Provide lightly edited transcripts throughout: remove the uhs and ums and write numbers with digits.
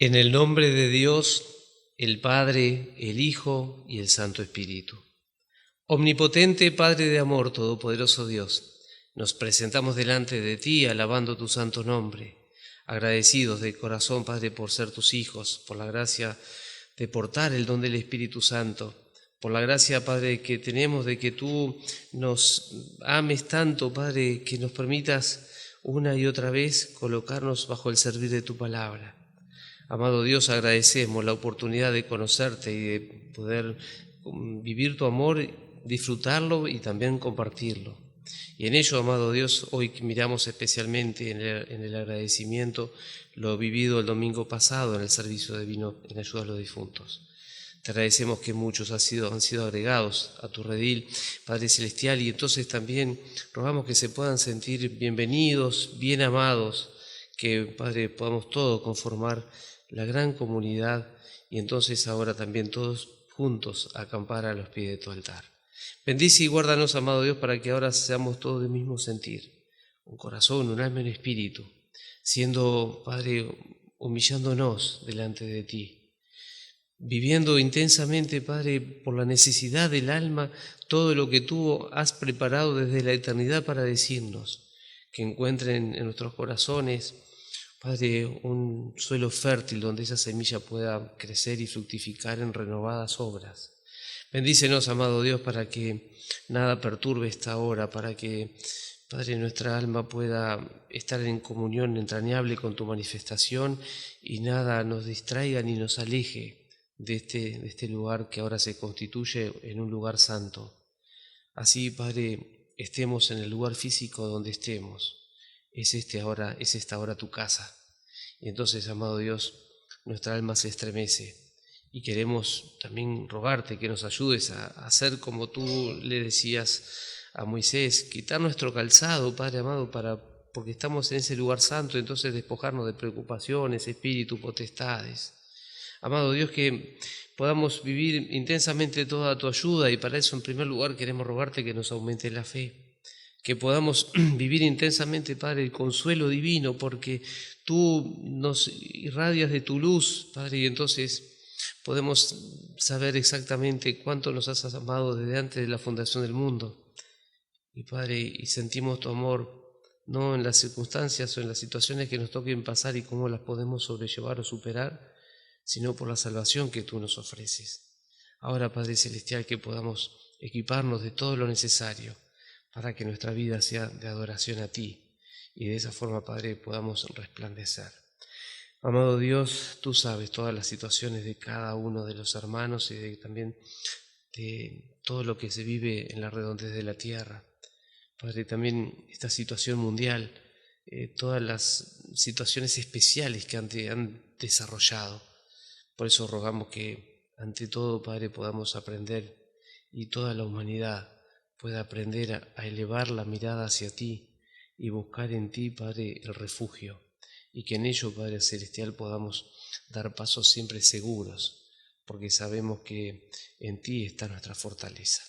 En el nombre de Dios, el Padre, el Hijo y el Santo Espíritu. Omnipotente Padre de amor, todopoderoso Dios, nos presentamos delante de ti alabando tu santo nombre, agradecidos de corazón, Padre, por ser tus hijos, por la gracia de portar el don del Espíritu Santo, por la gracia, Padre, que tenemos de que tú nos ames tanto, Padre, que nos permitas una y otra vez colocarnos bajo el servir de tu palabra. Amado Dios, agradecemos la oportunidad de conocerte y de poder vivir tu amor, disfrutarlo y también compartirlo. Y en ello, amado Dios, hoy miramos especialmente en el agradecimiento lo vivido el domingo pasado en el servicio de vino en ayuda a los difuntos. Te agradecemos que muchos han sido agregados a tu redil, Padre Celestial, y entonces también rogamos que se puedan sentir bienvenidos, bien amados, que, Padre, podamos todos conformar la gran comunidad y entonces ahora también todos juntos acampar a los pies de tu altar. Bendice y guárdanos, amado Dios, para que ahora seamos todos del mismo sentir, un corazón, un alma y un espíritu, siendo, Padre, humillándonos delante de ti, viviendo intensamente, Padre, por la necesidad del alma, todo lo que tú has preparado desde la eternidad para decirnos, que encuentren en nuestros corazones, Padre, un suelo fértil donde esa semilla pueda crecer y fructificar en renovadas obras. Bendícenos, amado Dios, para que nada perturbe esta hora, para que, Padre, nuestra alma pueda estar en comunión entrañable con tu manifestación y nada nos distraiga ni nos aleje de este lugar que ahora se constituye en un lugar santo. Así, Padre, estemos en el lugar físico donde estemos. Es esta ahora tu casa. Y entonces, amado Dios, nuestra alma se estremece y queremos también rogarte que nos ayudes a hacer como tú le decías a Moisés, quitar nuestro calzado, Padre amado, porque estamos en ese lugar santo, entonces despojarnos de preocupaciones, espíritu, potestades. Amado Dios, que podamos vivir intensamente toda tu ayuda y para eso en primer lugar queremos rogarte que nos aumente la fe. Que podamos vivir intensamente, Padre, el consuelo divino, porque tú nos irradias de tu luz, Padre, y entonces podemos saber exactamente cuánto nos has amado desde antes de la fundación del mundo. Y Padre, y sentimos tu amor, no en las circunstancias o en las situaciones que nos toquen pasar y cómo las podemos sobrellevar o superar, sino por la salvación que tú nos ofreces. Ahora, Padre Celestial, que podamos equiparnos de todo lo necesario para que nuestra vida sea de adoración a ti y de esa forma, Padre, podamos resplandecer. Amado Dios, tú sabes todas las situaciones de cada uno de los hermanos y también de todo lo que se vive en la redondez de la tierra. Padre, también esta situación mundial, todas las situaciones especiales que han desarrollado. Por eso rogamos que ante todo, Padre, podamos aprender y toda la humanidad pueda aprender a elevar la mirada hacia ti y buscar en ti, Padre, el refugio, y que en ello, Padre Celestial, podamos dar pasos siempre seguros, porque sabemos que en ti está nuestra fortaleza.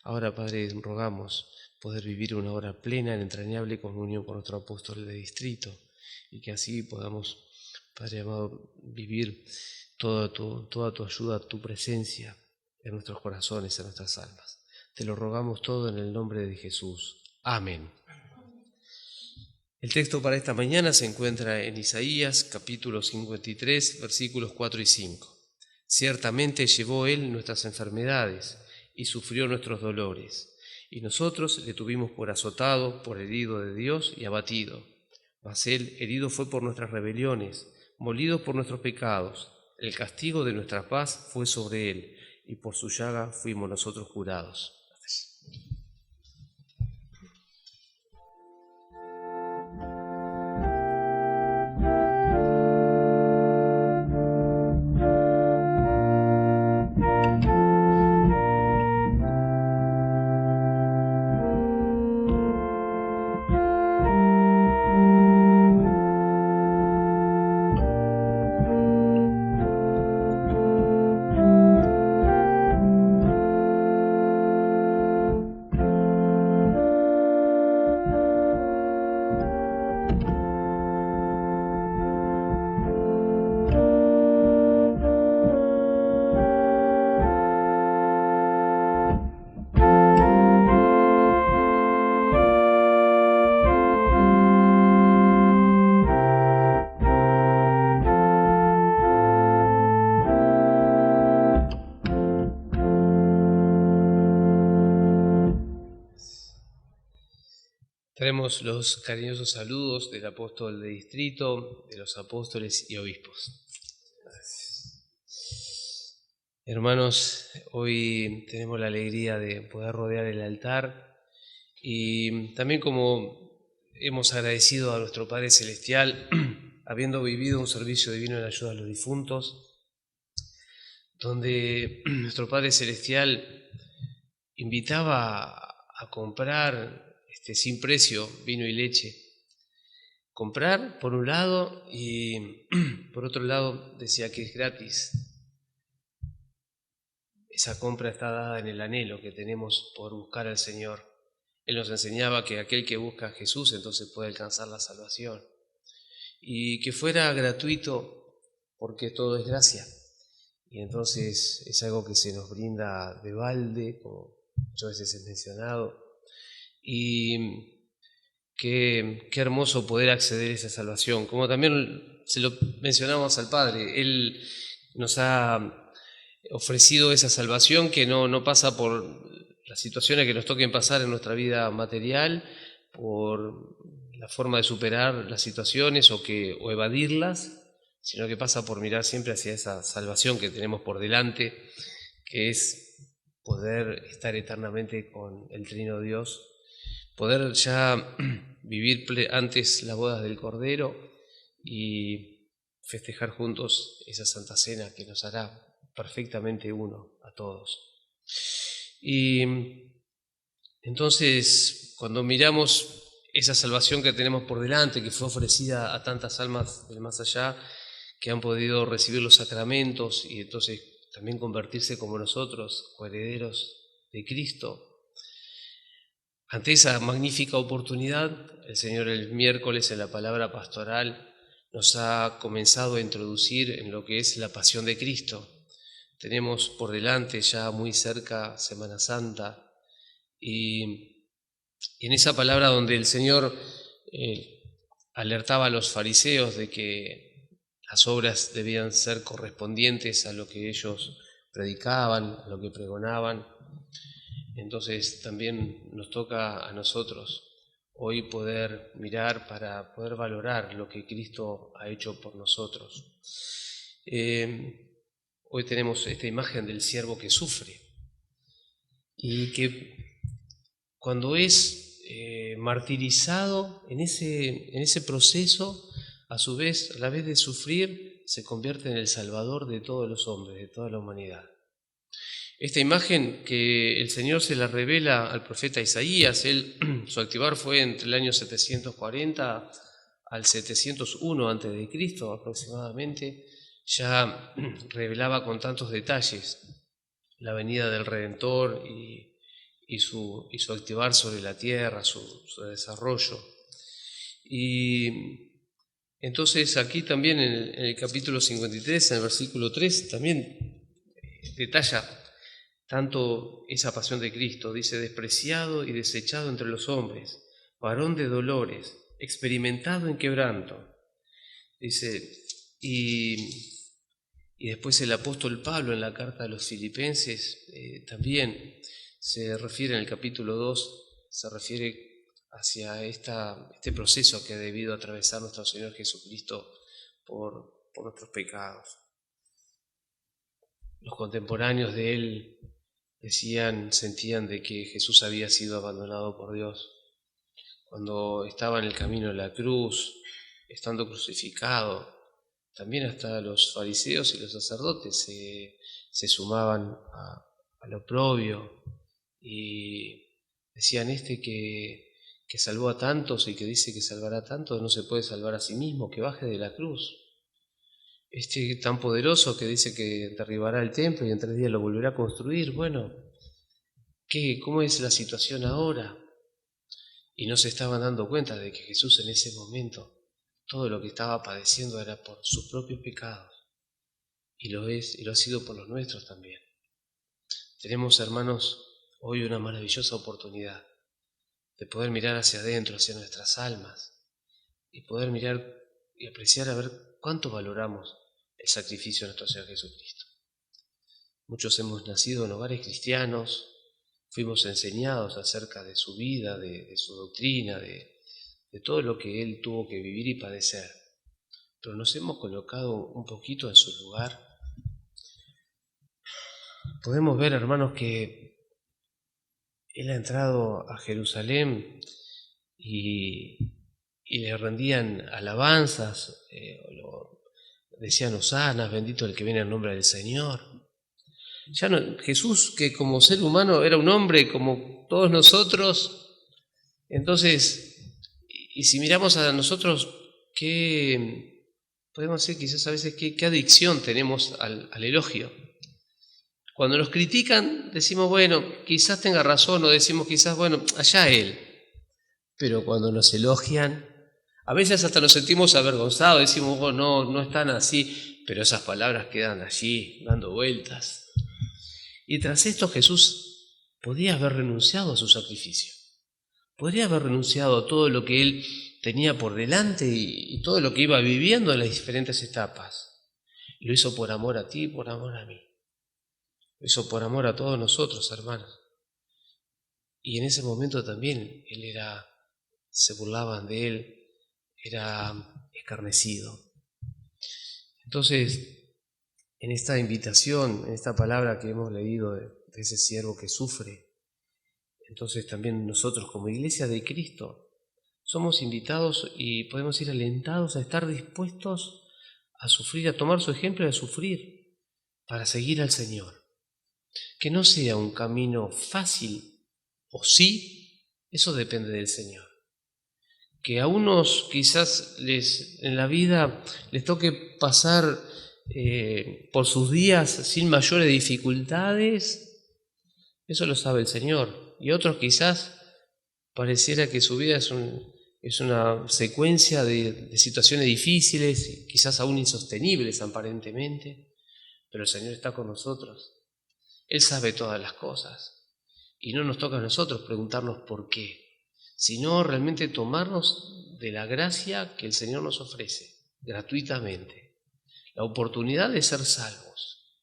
Ahora, Padre, rogamos poder vivir una hora plena en entrañable comunión con nuestro apóstol de distrito, y que así podamos, Padre amado, vivir toda tu ayuda, tu presencia en nuestros corazones, en nuestras almas. Te lo rogamos todo en el nombre de Jesús. Amén. El texto para esta mañana se encuentra en Isaías, capítulo 53, versículos 4 y 5. Ciertamente llevó Él nuestras enfermedades y sufrió nuestros dolores, y nosotros le tuvimos por azotado, por herido de Dios y abatido. Mas Él herido fue por nuestras rebeliones, molido por nuestros pecados. El castigo de nuestra paz fue sobre Él, y por su llaga fuimos nosotros curados. Traemos los cariñosos saludos del apóstol de distrito, de los apóstoles y obispos. Hermanos, hoy tenemos la alegría de poder rodear el altar y también como hemos agradecido a nuestro Padre Celestial, habiendo vivido un servicio divino en ayuda a los difuntos, donde nuestro Padre Celestial invitaba a comprar sin precio vino y leche. Comprar por un lado y por otro lado decía que es gratis. Esa compra está dada en el anhelo que tenemos por buscar al Señor. Él nos enseñaba que aquel que busca a Jesús entonces puede alcanzar la salvación. Y que fuera gratuito porque todo es gracia. Y entonces es algo que se nos brinda de balde, como muchas veces es mencionado. Y qué hermoso poder acceder a esa salvación. Como también se lo mencionamos al Padre, Él nos ha ofrecido esa salvación que no pasa por las situaciones que nos toquen pasar en nuestra vida material, por la forma de superar las situaciones o evadirlas, sino que pasa por mirar siempre hacia esa salvación que tenemos por delante, que es poder estar eternamente con el Trino Dios, poder ya vivir antes las bodas del Cordero y festejar juntos esa Santa Cena que nos hará perfectamente uno a todos. Y entonces, cuando miramos esa salvación que tenemos por delante, que fue ofrecida a tantas almas del más allá, que han podido recibir los sacramentos y entonces también convertirse como nosotros, coherederos de Cristo, ante esa magnífica oportunidad, el Señor el miércoles en la palabra pastoral nos ha comenzado a introducir en lo que es la pasión de Cristo. Tenemos por delante ya muy cerca Semana Santa y en esa palabra donde el Señor alertaba a los fariseos de que las obras debían ser correspondientes a lo que ellos predicaban, a lo que pregonaban. Entonces también nos toca a nosotros hoy poder mirar para poder valorar lo que Cristo ha hecho por nosotros. Hoy tenemos esta imagen del siervo que sufre y que cuando es martirizado en ese proceso, a su vez, a la vez de sufrir, se convierte en el salvador de todos los hombres, de toda la humanidad. Esta imagen que el Señor se la revela al profeta Isaías, su activar fue entre el año 740 al 701 a.C. aproximadamente, ya revelaba con tantos detalles la venida del Redentor y su activar sobre la tierra, su desarrollo. Y entonces aquí también en el capítulo 53, en el versículo 3, también detalla tanto esa pasión de Cristo. Dice: despreciado y desechado entre los hombres, varón de dolores, experimentado en quebranto. Dice, y después el apóstol Pablo en la carta a los Filipenses también se refiere en el capítulo 2, se refiere hacia este proceso que ha debido atravesar nuestro Señor Jesucristo por nuestros pecados. Los contemporáneos de él sentían de que Jesús había sido abandonado por Dios. Cuando estaba en el camino de la cruz, estando crucificado, también hasta los fariseos y los sacerdotes se sumaban al oprobio y decían: que salvó a tantos y que dice que salvará a tantos, no se puede salvar a sí mismo, que baje de la cruz. Tan poderoso que dice que derribará el templo y en 3 días lo volverá a construir. Bueno, ¿cómo es la situación ahora? Y no se estaban dando cuenta de que Jesús en ese momento todo lo que estaba padeciendo era por sus propios pecados, y lo es, y lo ha sido por los nuestros también. Tenemos, hermanos, hoy una maravillosa oportunidad de poder mirar hacia adentro, hacia nuestras almas, y poder mirar y apreciar a ver cuánto valoramos el sacrificio de nuestro Señor Jesucristo. Muchos hemos nacido en hogares cristianos, fuimos enseñados acerca de su vida, de su doctrina, de todo lo que Él tuvo que vivir y padecer. Pero nos hemos colocado un poquito en su lugar. Podemos ver, hermanos, que Él ha entrado a Jerusalén y le rendían alabanzas, decían hosanas, bendito el que viene en nombre del Señor. Ya no, Jesús, que como ser humano era un hombre como todos nosotros, entonces, y si miramos a nosotros, ¿qué podemos decir? Quizás a veces qué adicción tenemos al elogio. Cuando nos critican, decimos, bueno, quizás tenga razón, o decimos quizás, bueno, allá Él. Pero cuando nos elogian, a veces hasta nos sentimos avergonzados, decimos, oh, no están así, pero esas palabras quedan allí, dando vueltas. Y tras esto Jesús podía haber renunciado a su sacrificio, podría haber renunciado a todo lo que Él tenía por delante y todo lo que iba viviendo en las diferentes etapas. Lo hizo por amor a ti y por amor a mí. Lo hizo por amor a todos nosotros, hermanos. Y en ese momento también se burlaban de Él, era escarnecido. Entonces, en esta invitación, en esta palabra que hemos leído de ese siervo que sufre, entonces también nosotros como Iglesia de Cristo somos invitados y podemos ir alentados a estar dispuestos a sufrir, a tomar su ejemplo y a sufrir para seguir al Señor. Que no sea un camino fácil, o sí, eso depende del Señor. Que a unos quizás en la vida les toque pasar por sus días sin mayores dificultades, eso lo sabe el Señor. Y otros quizás pareciera que su vida es una secuencia de situaciones difíciles, quizás aún insostenibles aparentemente, pero el Señor está con nosotros. Él sabe todas las cosas y no nos toca a nosotros preguntarnos por qué, sino realmente tomarnos de la gracia que el Señor nos ofrece gratuitamente, la oportunidad de ser salvos.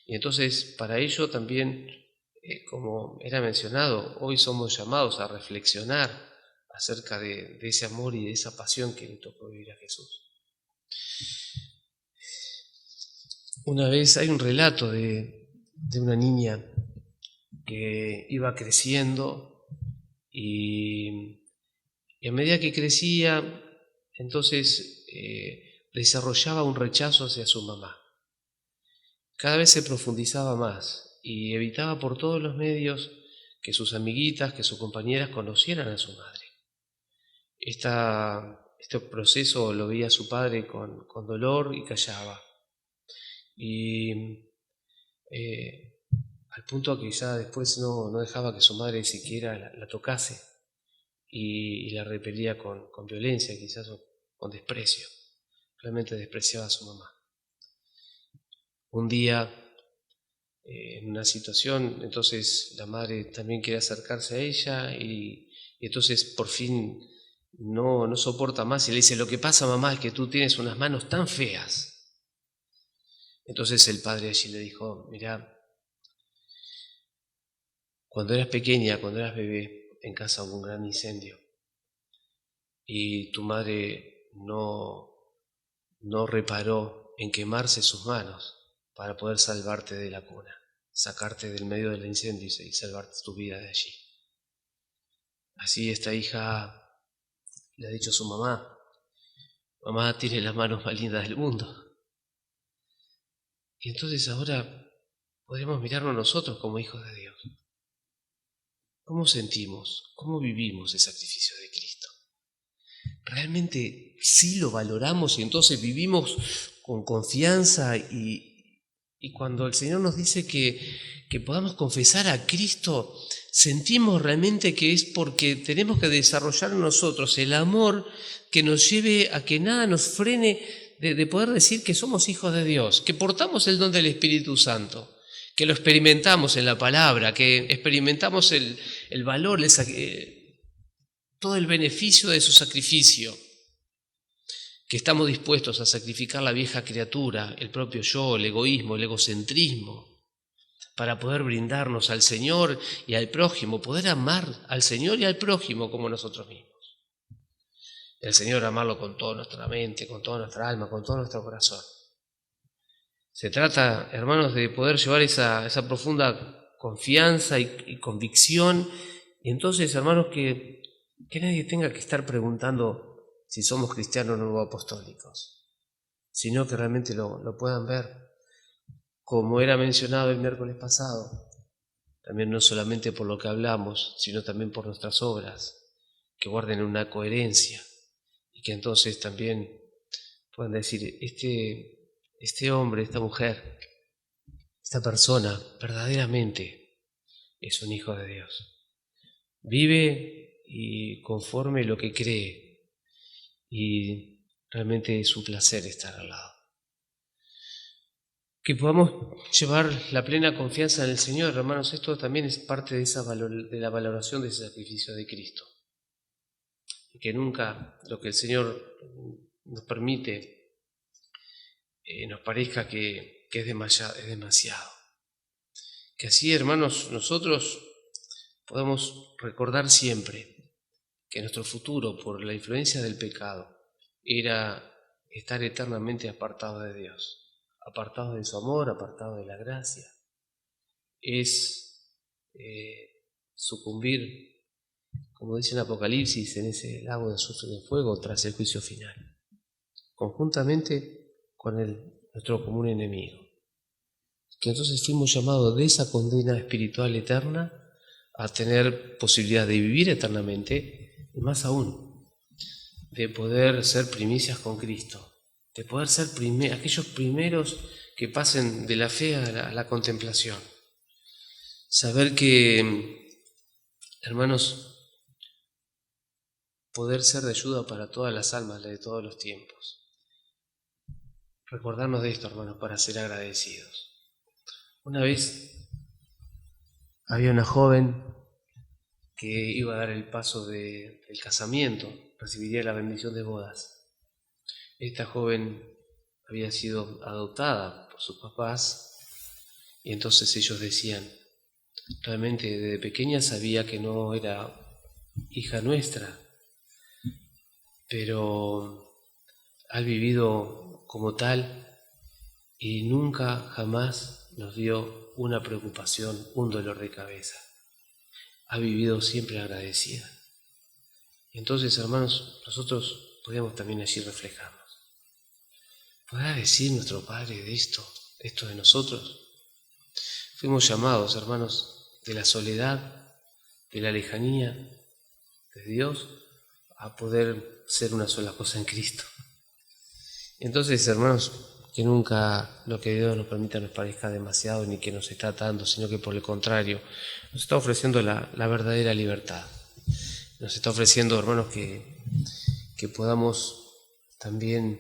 Y entonces para ello también, como era mencionado, hoy somos llamados a reflexionar acerca de ese amor y de esa pasión que le tocó vivir a Jesús. Una vez hay un relato de una niña que iba creciendo y a medida que crecía, entonces desarrollaba un rechazo hacia su mamá. Cada vez se profundizaba más y evitaba por todos los medios que sus amiguitas, que sus compañeras conocieran a su madre. Este proceso lo veía su padre con dolor y callaba. Y al punto que ya después no dejaba que su madre siquiera la tocase y la repelía con violencia, quizás con desprecio. Realmente despreciaba a su mamá. Un día, en una situación, entonces la madre también quiere acercarse a ella y entonces por fin no soporta más y le dice, lo que pasa, mamá, es que tú tienes unas manos tan feas. Entonces el padre allí le dijo, mira, cuando eras pequeña, cuando eras bebé, en casa hubo un gran incendio y tu madre no reparó en quemarse sus manos para poder salvarte de la cuna, sacarte del medio del incendio y salvarte tu vida de allí. Así esta hija le ha dicho a su mamá, mamá tiene las manos más lindas del mundo. Y entonces ahora podremos mirarnos nosotros como hijos de Dios. ¿Cómo sentimos? ¿Cómo vivimos el sacrificio de Cristo? ¿Realmente sí lo valoramos y entonces vivimos con confianza y cuando el Señor nos dice que podamos confesar a Cristo, sentimos realmente que es porque tenemos que desarrollar en nosotros el amor que nos lleve a que nada nos frene de poder decir que somos hijos de Dios, que portamos el don del Espíritu Santo, que lo experimentamos en la palabra, que experimentamos el valor, todo el beneficio de su sacrificio, que estamos dispuestos a sacrificar la vieja criatura, el propio yo, el egoísmo, el egocentrismo, para poder brindarnos al Señor y al prójimo, poder amar al Señor y al prójimo como nosotros mismos. El Señor amarlo con toda nuestra mente, con toda nuestra alma, con todo nuestro corazón. Se trata, hermanos, de poder llevar esa profunda confianza y convicción. Y entonces, hermanos, que nadie tenga que estar preguntando si somos cristianos o apostólicos, sino que realmente lo puedan ver, como era mencionado el miércoles pasado, también no solamente por lo que hablamos, sino también por nuestras obras, que guarden una coherencia y que entonces también puedan decir, este hombre, esta mujer, esta persona verdaderamente es un hijo de Dios. Vive y conforme lo que cree y realmente es un placer estar al lado. Que podamos llevar la plena confianza en el Señor, hermanos, esto también es parte de la valoración de ese sacrificio de Cristo. Y que nunca lo que el Señor nos permite nos parezca que es demasiado. Que así, hermanos, nosotros podamos recordar siempre que nuestro futuro, por la influencia del pecado, era estar eternamente apartado de Dios. Apartado de su amor, apartado de la gracia, es sucumbir, como dice en Apocalipsis, en ese lago de azufre de fuego tras el juicio final, conjuntamente con nuestro común enemigo. Que entonces fuimos llamados de esa condena espiritual eterna a tener posibilidad de vivir eternamente y más aún, de poder ser primicias con Cristo. De poder ser aquellos primeros que pasen de la fe a la contemplación. Saber que, hermanos, poder ser de ayuda para todas las almas de todos los tiempos. Recordarnos de esto, hermanos, para ser agradecidos. Una vez había una joven que iba a dar el paso del casamiento, recibiría la bendición de bodas. Esta joven había sido adoptada por sus papás y entonces ellos decían, realmente desde pequeña sabía que no era hija nuestra, pero ha vivido como tal y nunca jamás nos dio una preocupación, un dolor de cabeza. Ha vivido siempre agradecida. Entonces, hermanos, nosotros podemos también allí reflejarnos. ¿Podrá decir nuestro Padre de esto de nosotros? Fuimos llamados, hermanos, de la soledad, de la lejanía de Dios, a poder ser una sola cosa en Cristo. Entonces, hermanos, que nunca lo que Dios nos permita nos parezca demasiado ni que nos está atando, sino que por el contrario, nos está ofreciendo la verdadera libertad. Nos está ofreciendo, hermanos, que podamos también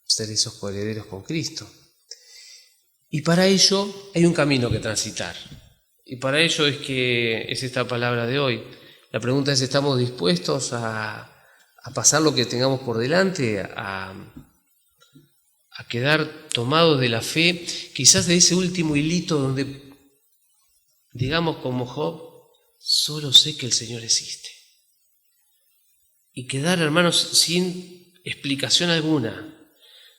ser esos coherederos con Cristo. Y para ello hay un camino que transitar. Y para ello es esta palabra de hoy. La pregunta es, ¿estamos dispuestos a pasar lo que tengamos por delante, a quedar tomados de la fe, quizás de ese último hilito donde, digamos como Job, solo sé que el Señor existe? Y quedar, hermanos, sin explicación alguna,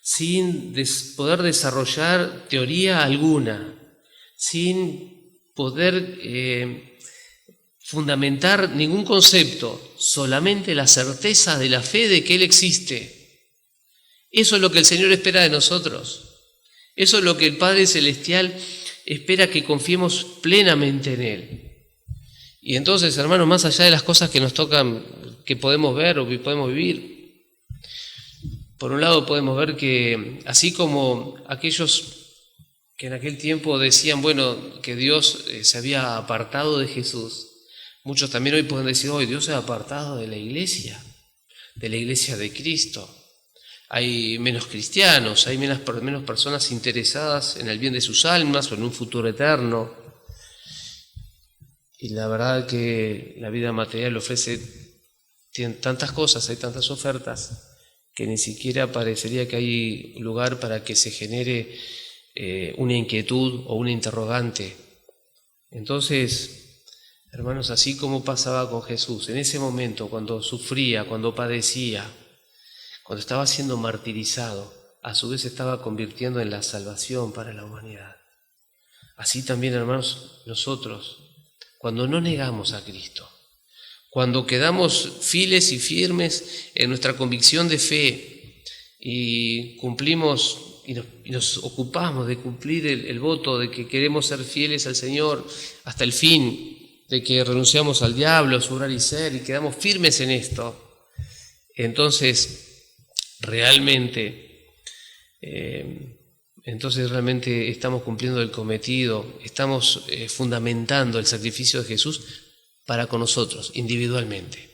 sin poder desarrollar teoría alguna, sin poder fundamentar ningún concepto, solamente la certeza de la fe de que Él existe. Eso es lo que el Señor espera de nosotros. Eso es lo que el Padre Celestial espera, que confiemos plenamente en Él. Y entonces, hermanos, más allá de las cosas que nos tocan, que podemos ver o que podemos vivir, por un lado podemos ver que así como aquellos que en aquel tiempo decían, bueno, que Dios se había apartado de Jesús, muchos también hoy pueden decir, hoy Dios se ha apartado de la iglesia de Cristo. Hay menos cristianos, hay menos personas interesadas en el bien de sus almas o en un futuro eterno. Y la verdad que la vida material tiene tantas cosas, hay tantas ofertas, que ni siquiera parecería que hay lugar para que se genere una inquietud o una interrogante. Entonces, hermanos, así como pasaba con Jesús, en ese momento, cuando sufría, cuando padecía, cuando estaba siendo martirizado, a su vez estaba convirtiendo en la salvación para la humanidad. Así también, hermanos, nosotros, cuando no negamos a Cristo, cuando quedamos fieles y firmes en nuestra convicción de fe y cumplimos y nos ocupamos de cumplir el voto de que queremos ser fieles al Señor hasta el fin, de que renunciamos al diablo, a su obrar y ser, y quedamos firmes en esto, entonces realmente estamos cumpliendo el cometido, estamos fundamentando el sacrificio de Jesús para con nosotros, individualmente.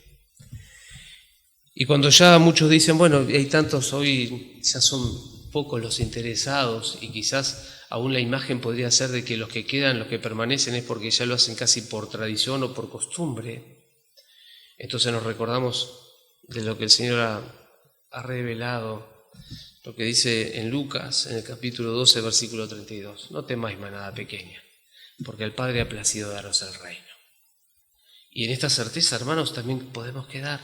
Y cuando ya muchos dicen, bueno, hay tantos, hoy ya son pocos los interesados y quizás aún la imagen podría ser de que los que quedan, los que permanecen es porque ya lo hacen casi por tradición o por costumbre. Entonces nos recordamos de lo que el Señor ha revelado, lo que dice en Lucas, en el capítulo 12, versículo 32. No temáis manada pequeña, porque el Padre ha placido daros el reino. Y en esta certeza, hermanos, también podemos quedar.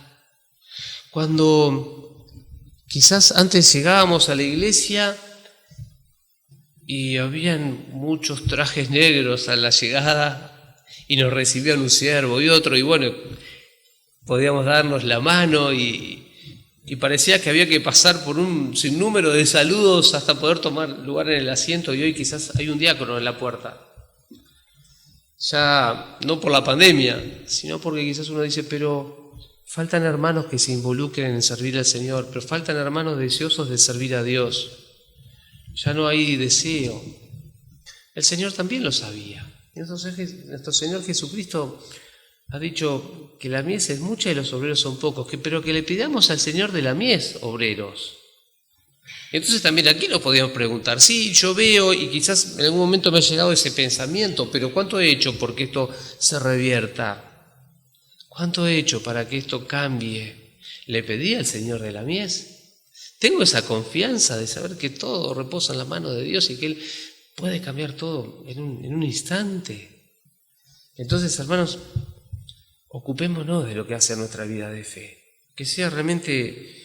Cuando quizás antes llegábamos a la iglesia y habían muchos trajes negros a la llegada y nos recibían un siervo y otro, y bueno, podíamos darnos la mano y parecía que había que pasar por un sinnúmero de saludos hasta poder tomar lugar en el asiento, y hoy quizás hay un diácono en la puerta. Ya no por la pandemia, sino porque quizás uno dice, pero faltan hermanos que se involucren en servir al Señor, pero faltan hermanos deseosos de servir a Dios. Ya no hay deseo. El Señor también lo sabía. Nuestro Señor Jesucristo ha dicho que la mies es mucha y los obreros son pocos, pero que le pidamos al Señor de la mies obreros. Entonces también aquí nos podíamos preguntar, sí, yo veo y quizás en algún momento me ha llegado ese pensamiento, pero ¿cuánto he hecho porque esto se revierta? ¿Cuánto he hecho para que esto cambie? ¿Le pedí al Señor de la mies? ¿Tengo esa confianza de saber que todo reposa en la mano de Dios y que Él puede cambiar todo en un instante? Entonces, hermanos, ocupémonos de lo que hace a nuestra vida de fe, que sea realmente,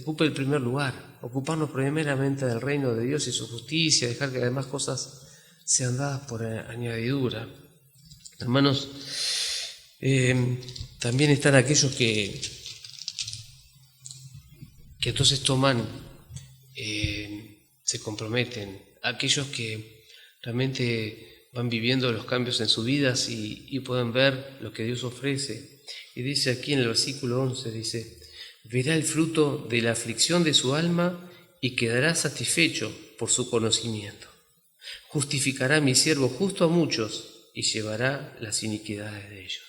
ocupe el primer lugar, ocuparnos primeramente del reino de Dios y su justicia, dejar que las demás cosas sean dadas por añadidura. Hermanos, también están aquellos que entonces toman, se comprometen, aquellos que realmente van viviendo los cambios en sus vidas y pueden ver lo que Dios ofrece. Y dice aquí en el versículo 11, dice, verá el fruto de la aflicción de su alma y quedará satisfecho por su conocimiento. Justificará mi siervo justo a muchos y llevará las iniquidades de ellos.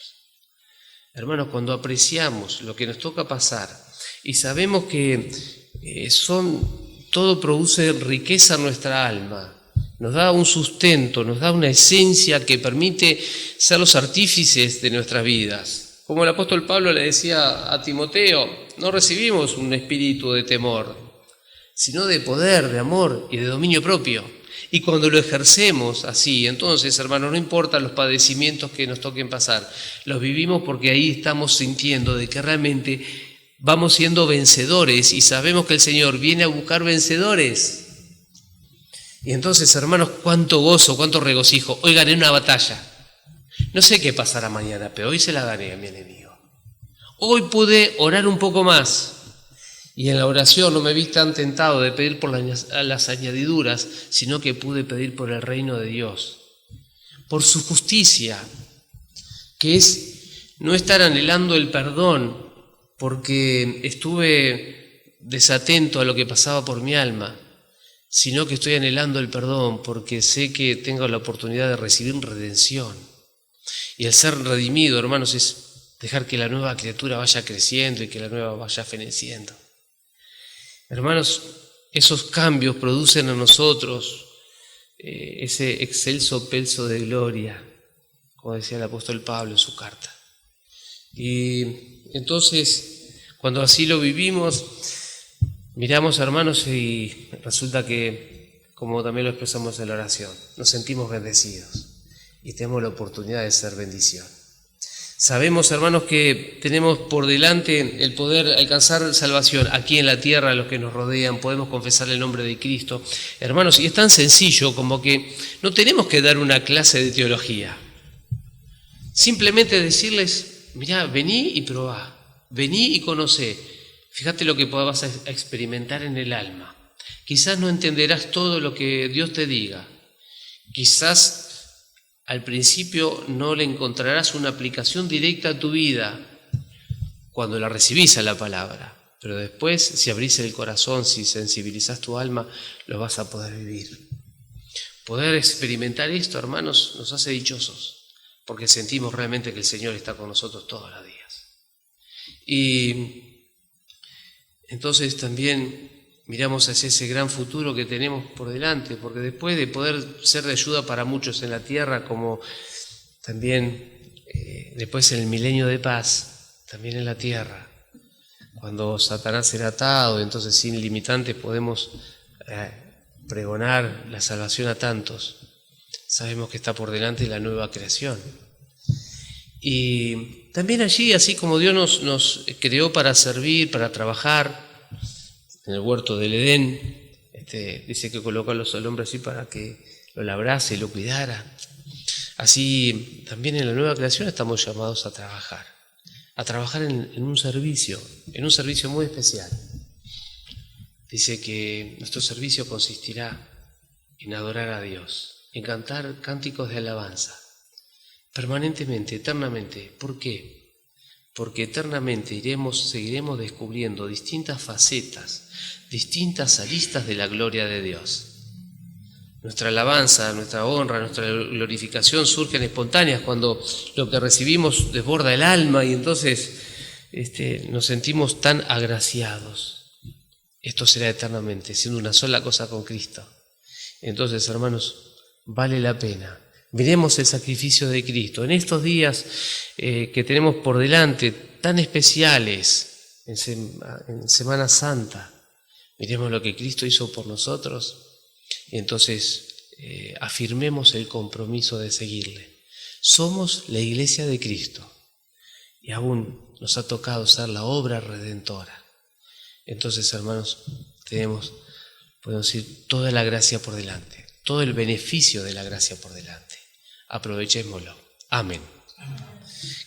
Hermanos, cuando apreciamos lo que nos toca pasar y sabemos que todo produce riqueza en nuestra alma, nos da un sustento, nos da una esencia que permite ser los artífices de nuestras vidas. Como el apóstol Pablo le decía a Timoteo, no recibimos un espíritu de temor, sino de poder, de amor y de dominio propio. Y cuando lo ejercemos así, entonces, hermanos, no importa los padecimientos que nos toquen pasar, los vivimos porque ahí estamos sintiendo de que realmente vamos siendo vencedores y sabemos que el Señor viene a buscar vencedores. Y entonces, hermanos, cuánto gozo, cuánto regocijo. Hoy gané una batalla. No sé qué pasará mañana, pero hoy se la gané a mi enemigo. Hoy pude orar un poco más. Y en la oración no me vi tan tentado de pedir por las añadiduras, sino que pude pedir por el reino de Dios, por su justicia, que es no estar anhelando el perdón porque estuve desatento a lo que pasaba por mi alma, sino que estoy anhelando el perdón porque sé que tengo la oportunidad de recibir redención. Y el ser redimido, hermanos, es dejar que la nueva criatura vaya creciendo y que la nueva vaya feneciendo. Hermanos, esos cambios producen en nosotros ese excelso pelso de gloria, como decía el apóstol Pablo en su carta. Y entonces, cuando así lo vivimos, miramos, hermanos, y resulta que, como también lo expresamos en la oración. Nos sentimos bendecidos y tenemos la oportunidad de ser bendición. Sabemos, hermanos, que tenemos por delante el poder alcanzar salvación aquí en la tierra, a los que nos rodean, podemos confesar el nombre de Cristo. Hermanos, y es tan sencillo como que no tenemos que dar una clase de teología. Simplemente decirles, mirá, vení y probá, vení y conocé. Fíjate lo que vas a experimentar en el alma. Quizás no entenderás todo lo que Dios te diga. Quizás al principio no le encontrarás una aplicación directa a tu vida cuando la recibís a la palabra, pero después, si abrís el corazón, si sensibilizás tu alma, lo vas a poder vivir. Poder experimentar esto, hermanos, nos hace dichosos, porque sentimos realmente que el Señor está con nosotros todos los días. Y entonces también miramos hacia ese gran futuro que tenemos por delante, porque después de poder ser de ayuda para muchos en la tierra, como también después en el milenio de paz, también en la tierra, cuando Satanás será atado, entonces sin limitantes podemos pregonar la salvación a tantos. Sabemos que está por delante la nueva creación. Y también allí, así como Dios nos creó para servir, para trabajar, en el huerto del Edén, dice que colocó al hombre así para que lo labrase y lo cuidara. Así también en la nueva creación estamos llamados a trabajar en un servicio muy especial. Dice que nuestro servicio consistirá en adorar a Dios, en cantar cánticos de alabanza, permanentemente, eternamente. ¿Por qué? Porque eternamente seguiremos descubriendo distintas facetas, distintas aristas de la gloria de Dios. Nuestra alabanza, nuestra honra, nuestra glorificación surgen espontáneas cuando lo que recibimos desborda el alma y entonces nos sentimos tan agraciados. Esto será eternamente, siendo una sola cosa con Cristo. Entonces, hermanos, vale la pena. Miremos el sacrificio de Cristo. En estos días que tenemos por delante, tan especiales, en Semana Santa, miremos lo que Cristo hizo por nosotros y entonces afirmemos el compromiso de seguirle. Somos la iglesia de Cristo y aún nos ha tocado ser la obra redentora. Entonces, hermanos, podemos decir, toda la gracia por delante, todo el beneficio de la gracia por delante. Aprovechémoslo. Amén.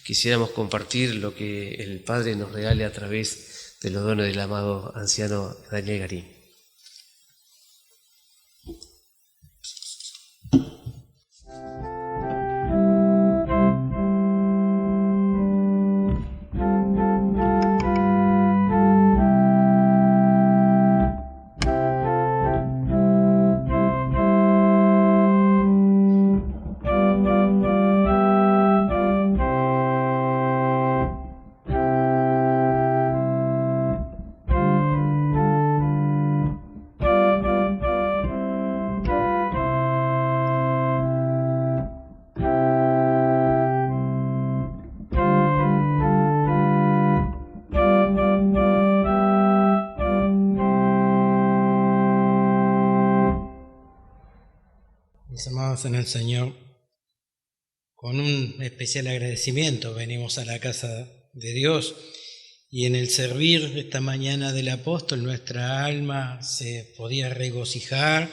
Quisiéramos compartir lo que el Padre nos regale a través de los dones del amado anciano Daniel Garín. Mis amados en el Señor, con un especial agradecimiento venimos a la casa de Dios y en el servir esta mañana del apóstol nuestra alma se podía regocijar,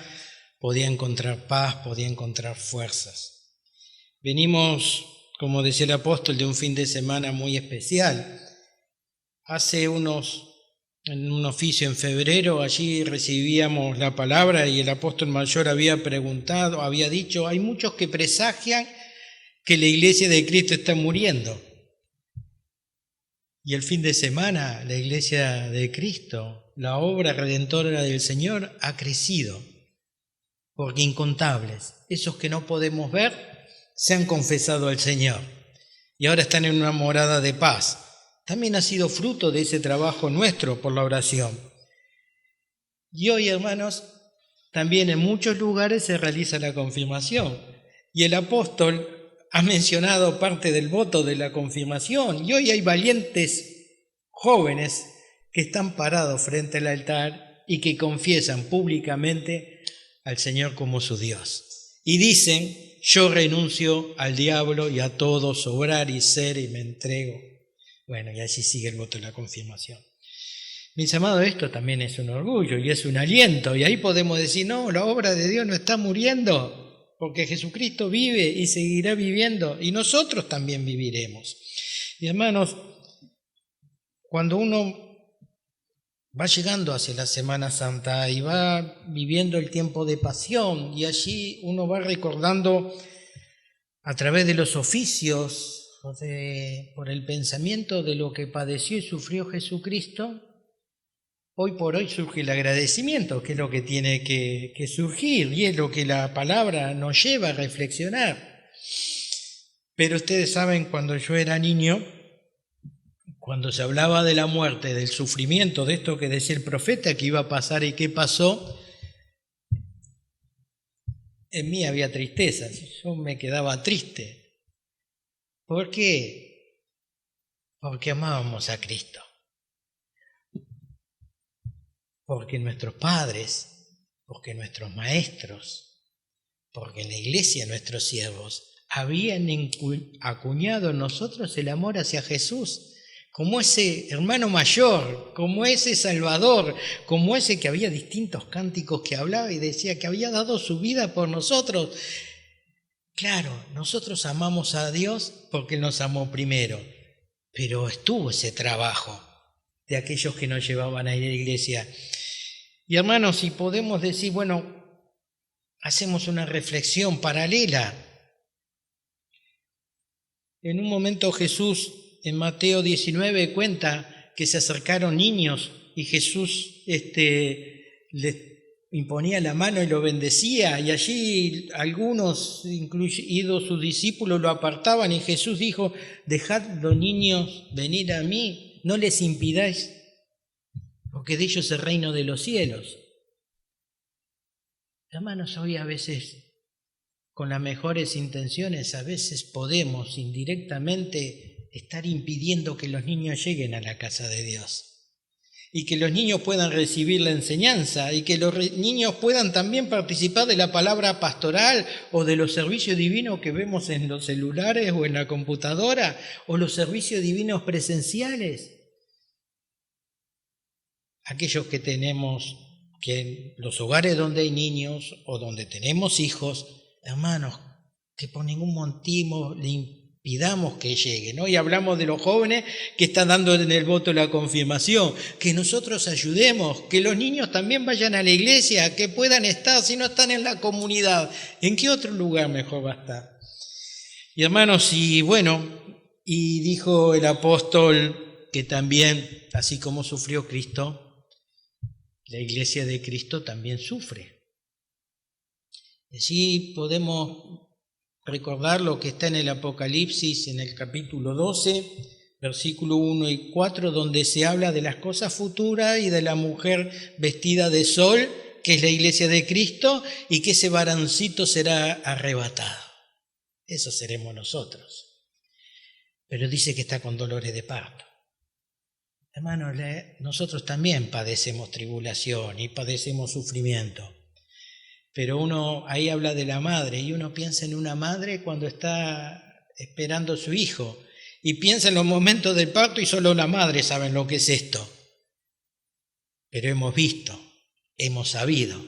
podía encontrar paz, podía encontrar fuerzas. Venimos, como decía el apóstol, de un fin de semana muy especial. En un oficio en febrero, allí recibíamos la palabra y el apóstol mayor había dicho, hay muchos que presagian que la iglesia de Cristo está muriendo. Y el fin de semana, la iglesia de Cristo, la obra redentora del Señor, ha crecido, porque incontables, esos que no podemos ver, se han confesado al Señor y ahora están en una morada de paz. También ha sido fruto de ese trabajo nuestro por la oración. Y hoy, hermanos, también en muchos lugares se realiza la confirmación. Y el apóstol ha mencionado parte del voto de la confirmación. Y hoy hay valientes jóvenes que están parados frente al altar y que confiesan públicamente al Señor como su Dios. Y dicen, yo renuncio al diablo y a todo sobrar y ser y me entrego. Bueno, y así sigue el voto de la confirmación. Mis amados, esto también es un orgullo y es un aliento. Y ahí podemos decir, no, la obra de Dios no está muriendo, porque Jesucristo vive y seguirá viviendo, y nosotros también viviremos. Y hermanos, cuando uno va llegando hacia la Semana Santa y va viviendo el tiempo de pasión, y allí uno va recordando a través de los oficios, por el pensamiento de lo que padeció y sufrió Jesucristo, hoy por hoy surge el agradecimiento, que es lo que tiene que surgir, y es lo que la palabra nos lleva a reflexionar. Pero ustedes saben, cuando yo era niño, cuando se hablaba de la muerte, del sufrimiento, de esto que decía el profeta que iba a pasar y qué pasó, en mí había tristeza, yo me quedaba triste. ¿Por qué? Porque amábamos a Cristo. Porque nuestros padres, porque nuestros maestros, porque en la iglesia nuestros siervos habían acuñado en nosotros el amor hacia Jesús, como ese hermano mayor, como ese Salvador, como ese que había distintos cánticos que hablaba y decía que había dado su vida por nosotros. Claro, nosotros amamos a Dios porque Él nos amó primero, pero estuvo ese trabajo de aquellos que nos llevaban a ir a la iglesia. Y hermanos, si podemos decir, bueno, hacemos una reflexión paralela. En un momento Jesús en Mateo 19 cuenta que se acercaron niños y Jesús les imponía la mano y lo bendecía, y allí algunos, incluidos sus discípulos, lo apartaban, y Jesús dijo, dejad los niños venir a mí, no les impidáis, porque de ellos es el reino de los cielos. Hermanos, hoy a veces, con las mejores intenciones, a veces podemos indirectamente estar impidiendo que los niños lleguen a la casa de Dios, y que los niños puedan recibir la enseñanza, y que los niños puedan también participar de la palabra pastoral o de los servicios divinos que vemos en los celulares o en la computadora, o los servicios divinos presenciales. Aquellos que tenemos, que en los hogares donde hay niños o donde tenemos hijos, hermanos, que por ningún motivo le impidamos que lleguen. Hoy hablamos de los jóvenes que están dando en el voto la confirmación, que nosotros ayudemos, que los niños también vayan a la iglesia, que puedan estar, si no están en la comunidad, ¿en qué otro lugar mejor va a estar? Y hermanos, y bueno, y dijo el apóstol que también, así como sufrió Cristo, la iglesia de Cristo también sufre. Así podemos recordar lo que está en el Apocalipsis, en el capítulo 12, versículo 1 y 4, donde se habla de las cosas futuras y de la mujer vestida de sol, que es la iglesia de Cristo, y que ese varoncito será arrebatado. Eso seremos nosotros. Pero dice que está con dolores de parto. Hermanos, nosotros también padecemos tribulación y padecemos sufrimiento. Pero uno ahí habla de la madre, y uno piensa en una madre cuando está esperando a su hijo, y piensa en los momentos del parto, y solo la madre sabe lo que es esto. Pero hemos visto, hemos sabido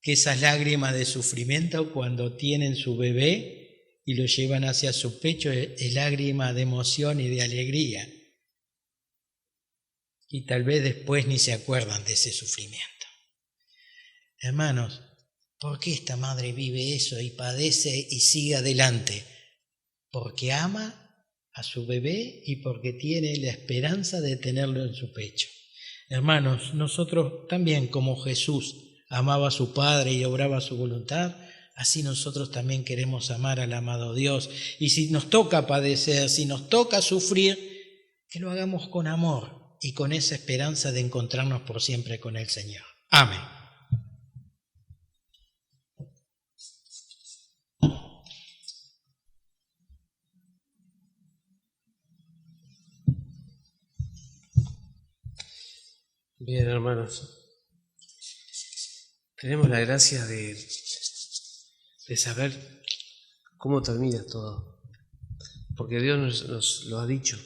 que esas lágrimas de sufrimiento cuando tienen su bebé y lo llevan hacia su pecho es lágrima de emoción y de alegría. Y tal vez después ni se acuerdan de ese sufrimiento. Hermanos, ¿por qué esta madre vive eso y padece y sigue adelante? Porque ama a su bebé y porque tiene la esperanza de tenerlo en su pecho. Hermanos, nosotros también, como Jesús amaba a su Padre y obraba su voluntad, así nosotros también queremos amar al amado Dios. Y si nos toca padecer, si nos toca sufrir, que lo hagamos con amor y con esa esperanza de encontrarnos por siempre con el Señor. Amén. Bien, hermanos, tenemos la gracia de saber cómo termina todo, porque Dios nos lo ha dicho.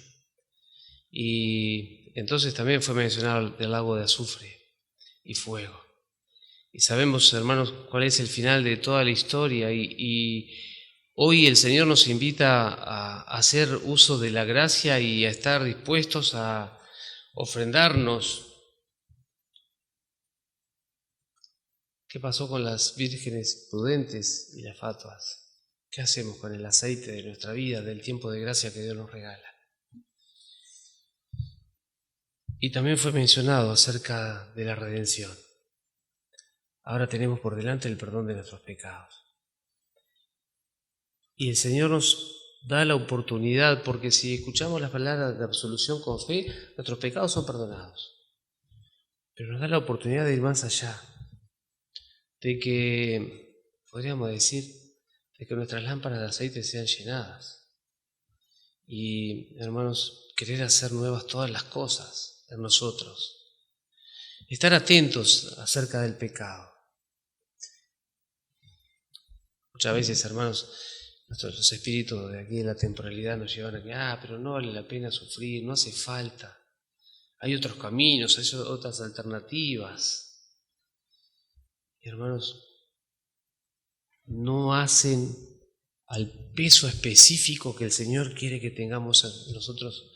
Y entonces también fue mencionado el lago de azufre y fuego. Y sabemos, hermanos, cuál es el final de toda la historia, y hoy el Señor nos invita a hacer uso de la gracia y a estar dispuestos a ofrendarnos. ¿Qué pasó con las vírgenes prudentes y las fatuas? ¿Qué hacemos con el aceite de nuestra vida, del tiempo de gracia que Dios nos regala? Y también fue mencionado acerca de la redención. Ahora tenemos por delante el perdón de nuestros pecados. Y el Señor nos da la oportunidad, porque si escuchamos las palabras de absolución con fe, nuestros pecados son perdonados. Pero nos da la oportunidad de ir más allá, de que, podríamos decir, de que nuestras lámparas de aceite sean llenadas. Y, hermanos, querer hacer nuevas todas las cosas en nosotros. Estar atentos acerca del pecado. Muchas veces, hermanos, los espíritus de aquí de la temporalidad nos llevan a que, pero no vale la pena sufrir, no hace falta. Hay otros caminos, hay otras alternativas. Y, hermanos, no hacen al peso específico que el Señor quiere que tengamos en nosotros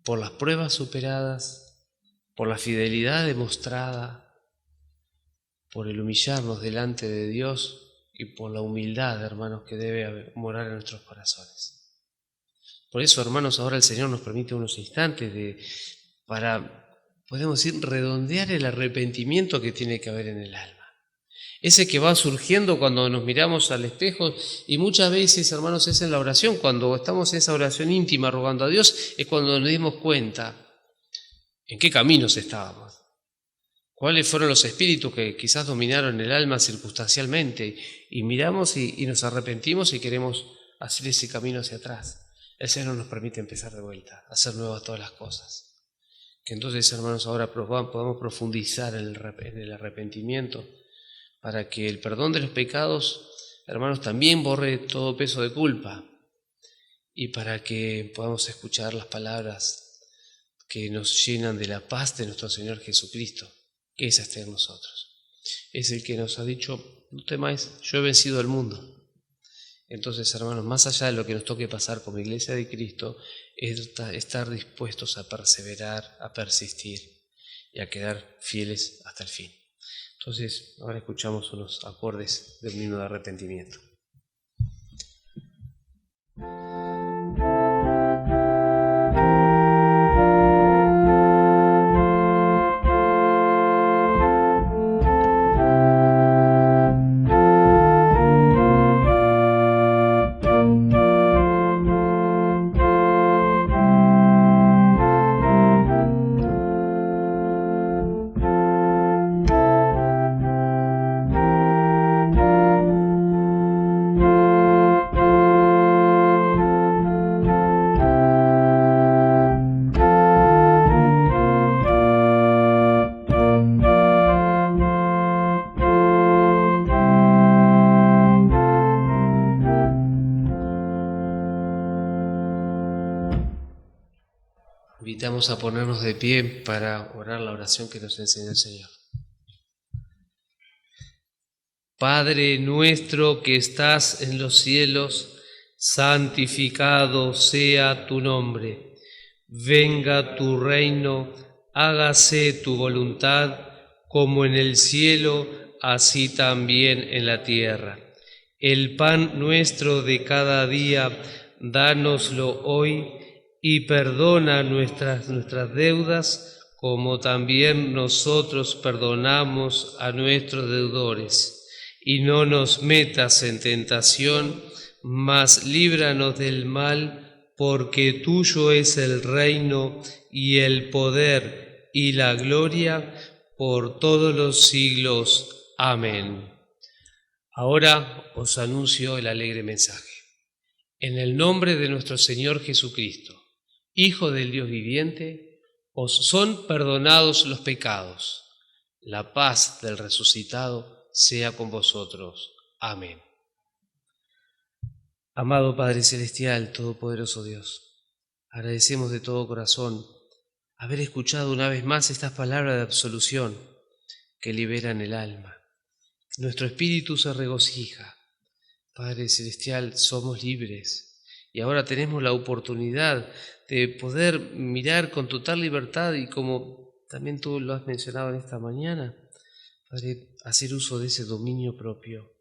por las pruebas superadas, por la fidelidad demostrada, por el humillarnos delante de Dios y por la humildad, hermanos, que debe morar en nuestros corazones. Por eso, hermanos, ahora el Señor nos permite unos instantes para, podemos decir, redondear el arrepentimiento que tiene que haber en el alma. Ese que va surgiendo cuando nos miramos al espejo, y muchas veces, hermanos, es en la oración, cuando estamos en esa oración íntima rogando a Dios, es cuando nos dimos cuenta en qué caminos estábamos, cuáles fueron los espíritus que quizás dominaron el alma circunstancialmente, y miramos y nos arrepentimos y queremos hacer ese camino hacia atrás. El Señor nos permite empezar de vuelta, hacer nuevas todas las cosas. Que entonces, hermanos, ahora podamos profundizar en el arrepentimiento, para que el perdón de los pecados, hermanos, también borre todo peso de culpa, y para que podamos escuchar las palabras que nos llenan de la paz de nuestro Señor Jesucristo, que esa esté en nosotros. Es el que nos ha dicho, no temáis, yo he vencido al mundo. Entonces, hermanos, más allá de lo que nos toque pasar como Iglesia de Cristo, es estar dispuestos a perseverar, a persistir y a quedar fieles hasta el fin. Entonces, ahora escuchamos unos acordes del himno de arrepentimiento. Invitamos a ponernos de pie para orar la oración que nos enseñó el Señor. Padre nuestro que estás en los cielos, santificado sea tu nombre. Venga tu reino, hágase tu voluntad, como en el cielo, así también en la tierra. El pan nuestro de cada día, dánoslo hoy, y perdona nuestras deudas, como también nosotros perdonamos a nuestros deudores. Y no nos metas en tentación, mas líbranos del mal, porque tuyo es el reino y el poder y la gloria por todos los siglos. Amén. Ahora os anuncio el alegre mensaje. En el nombre de nuestro Señor Jesucristo, Hijo del Dios viviente, os son perdonados los pecados. La paz del resucitado sea con vosotros. Amén. Amado Padre Celestial, Todopoderoso Dios, agradecemos de todo corazón haber escuchado una vez más estas palabras de absolución que liberan el alma. Nuestro espíritu se regocija. Padre Celestial, somos libres y ahora tenemos la oportunidad de poder mirar con total libertad y, como también tú lo has mencionado en esta mañana, Padre, hacer uso de ese dominio propio,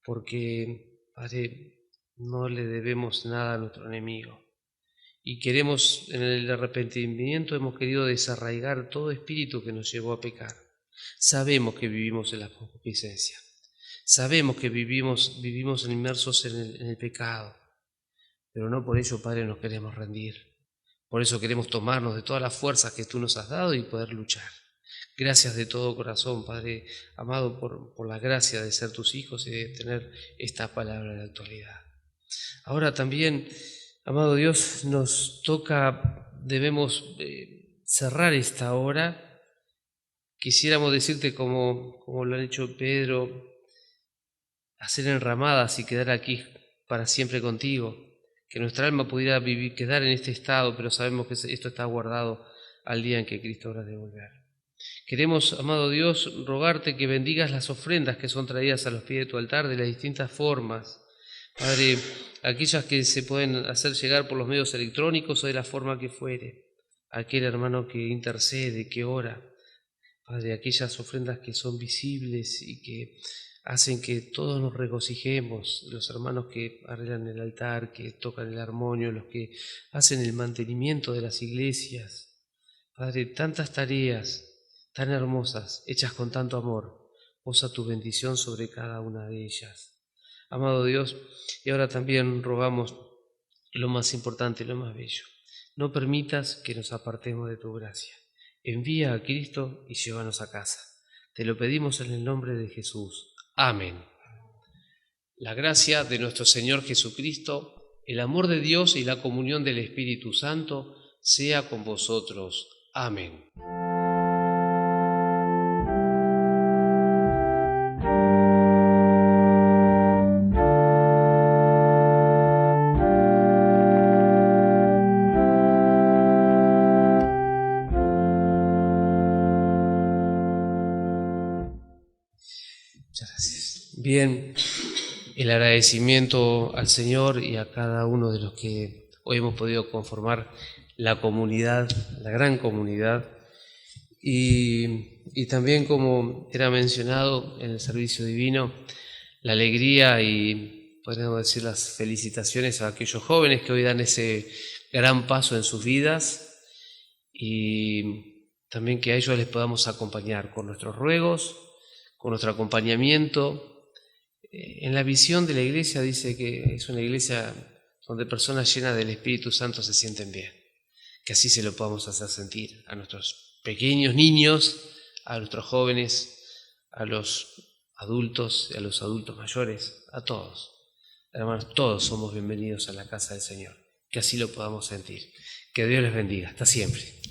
porque, Padre, no le debemos nada a nuestro enemigo y queremos, en el arrepentimiento hemos querido desarraigar todo espíritu que nos llevó a pecar. Sabemos que vivimos en la concupiscencia, sabemos que vivimos inmersos en el pecado, pero no por ello, Padre, nos queremos rendir. Por eso queremos tomarnos de todas las fuerzas que tú nos has dado y poder luchar. Gracias de todo corazón, Padre amado, por la gracia de ser tus hijos y de tener esta palabra de actualidad. Ahora también, amado Dios, nos toca, debemos cerrar esta hora. Quisiéramos decirte, como lo han hecho Pedro, hacer enramadas y quedar aquí para siempre contigo, que nuestra alma pudiera quedar en este estado, pero sabemos que esto está guardado al día en que Cristo habrá de volver. Queremos, amado Dios, rogarte que bendigas las ofrendas que son traídas a los pies de tu altar de las distintas formas. Padre, aquellas que se pueden hacer llegar por los medios electrónicos o de la forma que fuere. Aquel hermano que intercede, que ora. Padre, aquellas ofrendas que son visibles y que hacen que todos nos regocijemos, los hermanos que arreglan el altar, que tocan el armonio, los que hacen el mantenimiento de las iglesias. Padre, tantas tareas tan hermosas, hechas con tanto amor, posa tu bendición sobre cada una de ellas. Amado Dios, y ahora también rogamos lo más importante, lo más bello. No permitas que nos apartemos de tu gracia. Envía a Cristo y llévanos a casa. Te lo pedimos en el nombre de Jesús. Amén. La gracia de nuestro Señor Jesucristo, el amor de Dios y la comunión del Espíritu Santo sea con vosotros. Amén. Muchas gracias. Bien, el agradecimiento al Señor y a cada uno de los que hoy hemos podido conformar la comunidad, la gran comunidad, y también, como era mencionado en el servicio divino, la alegría y, podríamos decir, las felicitaciones a aquellos jóvenes que hoy dan ese gran paso en sus vidas, y también que a ellos les podamos acompañar con nuestros ruegos, con nuestro acompañamiento. En la visión de la iglesia dice que es una iglesia donde personas llenas del Espíritu Santo se sienten bien. Que así se lo podamos hacer sentir a nuestros pequeños niños, a nuestros jóvenes, a los adultos y a los adultos mayores, a todos. Hermanos, todos somos bienvenidos a la casa del Señor. Que así lo podamos sentir. Que Dios les bendiga. Hasta siempre.